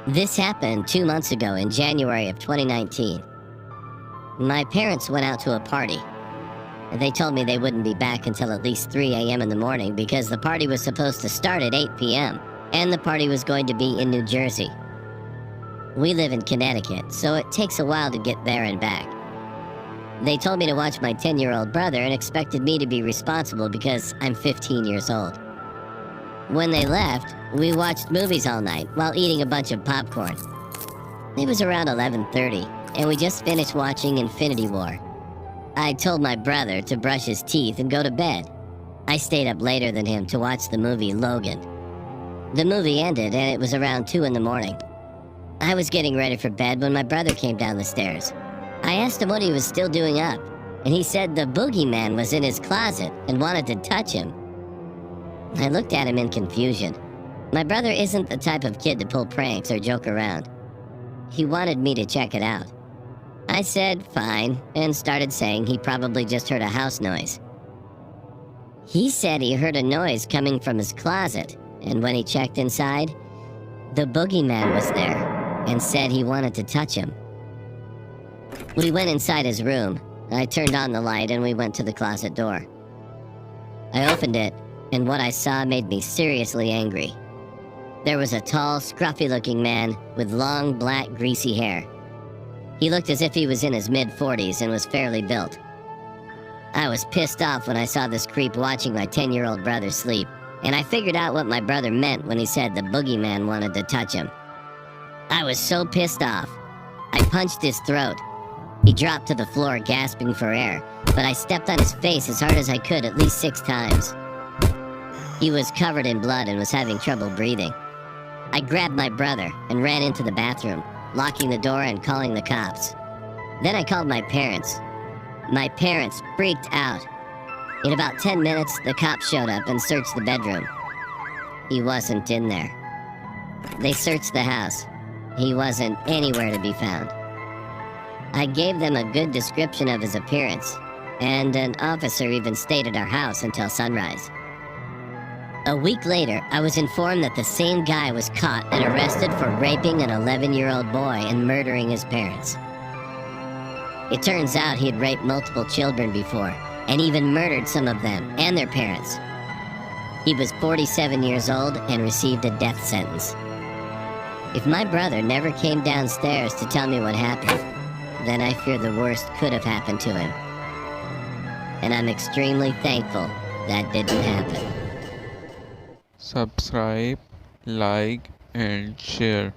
This happened 2 months ago in January of 2019. My parents went out to a party. They told me they wouldn't be back until at least 3 a.m. in the morning because the party was supposed to start at 8 p.m. and the party was going to be in New Jersey. We live in Connecticut, so it takes a while to get there and back. They told me to watch my 10-year-old brother and expected me to be responsible because I'm 15 years old. When they left, we watched movies all night while eating a bunch of popcorn. It was around 11:30, and we just finished watching Infinity War. I told my brother to brush his teeth and go to bed. I stayed up later than him to watch the movie Logan. The movie ended, and it was around 2 in the morning. I was getting ready for bed when my brother came down the stairs. I asked him what he was still doing up, and he said the boogeyman was in his closet and wanted to touch him. I looked at him in confusion. My brother isn't the type of kid to pull pranks or joke around. He wanted me to check it out. I said fine and started saying he probably just heard a house noise. He said he heard a noise coming from his closet, and when he checked inside, the boogeyman was there and said he wanted to touch him. We went inside his room. I turned on the light and we went to the closet door. I opened it, and what I saw made me seriously angry. There was a tall, scruffy-looking man with long, black, greasy hair. He looked as if he was in his mid-40s and was fairly built. I was pissed off when I saw this creep watching my 10-year-old brother sleep, and I figured out what my brother meant when he said the boogeyman wanted to touch him. I was so pissed off. I punched his throat. He dropped to the floor gasping for air, but I stepped on his face as hard as I could at least 6 times. He was covered in blood and was having trouble breathing. I grabbed my brother and ran into the bathroom, locking the door and calling the cops. Then I called my parents. My parents freaked out. In about 10 minutes, the cops showed up and searched the bedroom. He wasn't in there. They searched the house. He wasn't anywhere to be found. I gave them a good description of his appearance, and an officer even stayed at our house until sunrise. A week later, I was informed that the same guy was caught and arrested for raping an 11-year-old boy and murdering his parents. It turns out he had raped multiple children before, and even murdered some of them and their parents. He was 47 years old and received a death sentence. If my brother never came downstairs to tell me what happened, then I fear the worst could have happened to him. And I'm extremely thankful that didn't happen. Subscribe, like and share.